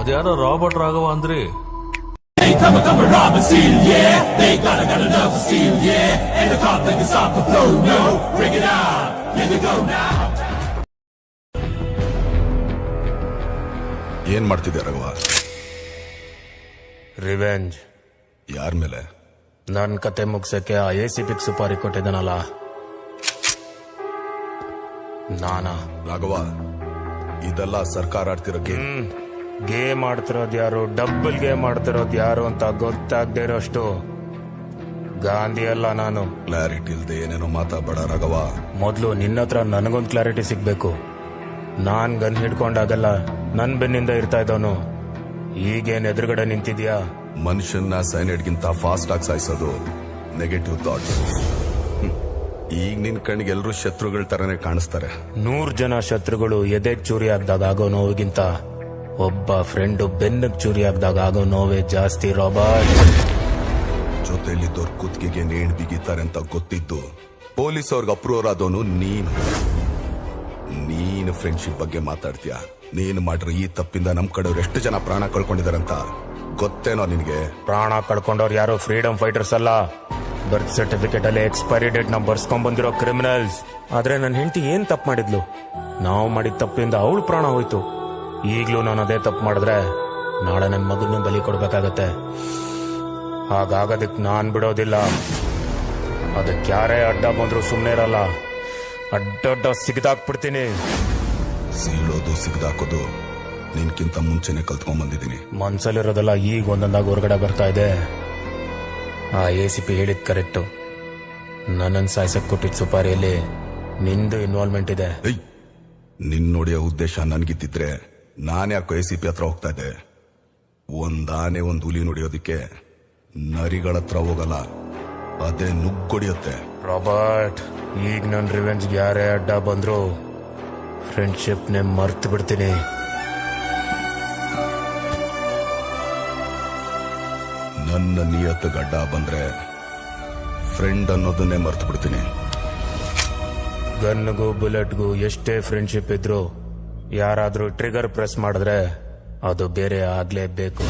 ಅದ್ಯಾರೋ Robert Raghava ಅಂದ್ರಿ? Hey, come on, rob and steal, yeah. They got enough to steal, yeah. And the cop they can stop the flow, no. Bring it on, here we go now. ಏನ್ ಮಾಡ್ತಿದ್ದೆ Raghava? Revenge. ಯಾರ ಮೇಲೆ? ನನ್ ಕತೆ ಮುಗ್ಸಕ್ಕೆ ಆ ACP ಸುಪಾರಿ ಕೊಟ್ಟಿದ್ದಾನಲ್ಲ ನಾನಾ? ರಾಘವ, ಇದೆಲ್ಲ ಸರ್ಕಾರ ಆಡ್ತಿರೋ ಗೇಮ್ ಆಡ್ತಿರೋದು ಯಾರು, ಡಬಲ್ ಗೇಮ್ ಆಡ್ತಿರೋದು ಯಾರು ಅಂತ ಗೊತ್ತಾಗದೆ ಇರೋಷ್ಟು ಗಾಂಧಿ ಅಲ್ಲ ನಾನು. ಕ್ಲಾರಿಟಿ ಇಲ್ದೆ ಏನೇನೋ ಮಾತಾಡಬೇಡ ರಾಘವ. ಮೊದ್ಲು ನಿನ್ನ ಹತ್ರ ನನಗೊಂದು ಕ್ಲಾರಿಟಿ ಸಿಗ್ಬೇಕು. ನಾನ್ ಗನ್ ಹಿಡ್ಕೊಂಡಾಗಲ್ಲ ನನ್ ಬೆನ್ನಿಂದ ಇರ್ತಾ ಇದ್ದವನು, ಈಗೇನ್ ಎದುರುಗಡೆ ನಿಂತಿದ್ಯಾ? ಮನುಷ್ಯನ್ನ ಸೈನೈಡ್ಗಿಂತ ಫಾಸ್ಟ್ ಆಗಿ ಸಾಯಿಸೋದು ನೆಗೆಟಿವ್ ಥಾಟ್. ಈಗ ನಿನ್ ಕಣ್ಣಿಗೆ ಎಲ್ಲರೂ ಶತ್ರುಗಳ ತರನೇ ಕಾಣಿಸ್ತಾರೆ. 100 ಜನ ಶತ್ರುಗಳು ಎದೆ ಚೂರಿ ಆಗ್ದಾಗ ಆಗೋ ನೋವಿಗಿಂತ ಒಬ್ಬ ಫ್ರೆಂಡ್ ಬೆನ್ನಗ್ ಚೂರಿ ಆಗ್ದಾಗ ಆಗೋ ನೋವೇ ಜಾಸ್ತಿ. ರಾಬರ್ಟ್, ಜೊತೆಯಲ್ಲಿದ್ದವ್ರ ಕುತ್ತಿಗೆಗೆ ನೇಣು ಬಿಗಿತಾರೆ ಅಂತ ಗೊತ್ತಿದ್ದು ಪೊಲೀಸ್ ಅವ್ರಿಗೆ ಅಪ್ರೂವರ್ ಆದವನು ನೀನು ಫ್ರೆಂಡ್ಶಿಪ್ ಬಗ್ಗೆ ಮಾತಾಡ್ತೀಯ. ನೀನು ಮಾಡಿರೋ ಈ ತಪ್ಪಿಂದ ನಮ್ ಕಡೆಯವ್ರು ಎಷ್ಟು ಜನ ಪ್ರಾಣ ಕಳ್ಕೊಂಡಿದಾರಂತ ಗೊತ್ತೇನೋ ನಿನ್ಗೆ? ಪ್ರಾಣ ಕಳ್ಕೊಂಡವ್ರು ಯಾರು ಫ್ರೀಡಮ್ ಫೈಟರ್ಸ್ ಅಲ್ಲ, ಬರ್ತ್ ಸರ್ಟಿಫಿಕೇಟ್ ಅಲ್ಲಿ ಎಕ್ಸ್ಪೈರಿ ಡೇಟ್ ನ ಬರ್ಸ್ಕೊಂಡ್ ಬಂದಿರೋ ಕ್ರಿಮಿನಲ್ಸ್. ಆದ್ರೆ ನನ್ನ ಹೆಂಡತಿ ಏನ್ ತಪ್ಪು ಮಾಡಿದ್ಲು? ನಾವು ಮಾಡಿದ ತಪ್ಪಿಂದ ಅವಳು ಪ್ರಾಣ ಹೋಯ್ತು. ಈಗ್ಲೂ ನಾನು ಅದೇ ತಪ್ಪು ಮಾಡಿದ್ರೆ ನಾಳೆ ನನ್ನ ಮಗನ್ನು ಬಲಿ ಕೊಡ್ಬೇಕಾಗತ್ತೆ. ಹಾಗಾಗೋದಕ್ ನಾನ್ ಬಿಡೋದಿಲ್ಲ. ಅದಕ್ಕೆ ಯಾರೇ ಅಡ್ಡ ಬಂದ್ರು ಸುಮ್ಮನೆ ಇರಲ್ಲ, ಅಡ್ಡ ಸಿಗದಾಕ್ಬಿಡ್ತೀನಿ. ಸೀಳೋದು ಸಿಗದಾಕೋದು ನಿನ್ಕಿಂತ ಮುಂಚೆನೆ ಕಲ್ತ್ಕೊಂಡ್ ಬಂದಿದ್ದೀನಿ. ಮನ್ಸಲ್ಲಿರೋದೆಲ್ಲ ಈಗ ಒಂದೊಂದಾಗಿ ಹೊರಗಡೆ ಬರ್ತಾ ಇದೆ. ಆ ACP ಹೇಳಿದ್ ಕರೆಕ್ಟು. ನನ್ನನ್ನು ಸಾಯ್ಸಕ್ ಕೊಟ್ಟಿದ್ ಸುಪಾರಿಯಲ್ಲಿ ನಿಂದು ಇನ್ವಾಲ್ವ್ಮೆಂಟ್ ಇದೆ. ನಿನ್ ನೋಡಿಯೋ ಉದ್ದೇಶ ನನ್ಗಿದ್ದಿದ್ರೆ ನಾನ್ಯಾಕೋ ACP ಹತ್ರ ಹೋಗ್ತಾ ಇದ್ದೆ? ಒಂದಾನೆ ಒಂದ್ ಹುಲಿ ನೋಡಿಯೋದಿಕ್ಕೆ ನರಿಗಳ ಹತ್ರ ಹೋಗಲ್ಲ, ಅದೇ ನುಗ್ಗೊಡಿಯುತ್ತೆ. ರಾಬರ್ಟ್, ಈಗ ನನ್ ರಿವೆಂಜ್ಗೆ ಯಾರೇ ಅಡ್ಡ ಬಂದ್ರು ಫ್ರೆಂಡ್ಶಿಪ್ನೇ ಮರ್ತು ಬಿಡ್ತೀನಿ. ನನ್ನ ನಿಯತ್ತು ಗಡ್ಡ ಬಂದ್ರೆ ಫ್ರೆಂಡ್ ಅನ್ನೋದನ್ನೇ ಮರ್ತು ಬಿಡ್ತೀನಿ. ಗನ್ಗೂ ಬುಲೆಟ್ಗೂ ಎಷ್ಟೇ ಫ್ರೆಂಡ್ಶಿಪ್ ಇದ್ರು ಯಾರಾದ್ರೂ ಟ್ರಿಗರ್ ಪ್ರೆಸ್ ಮಾಡಿದ್ರೆ ಅದು ಬೇರೆ ಆಗ್ಲೇಬೇಕು.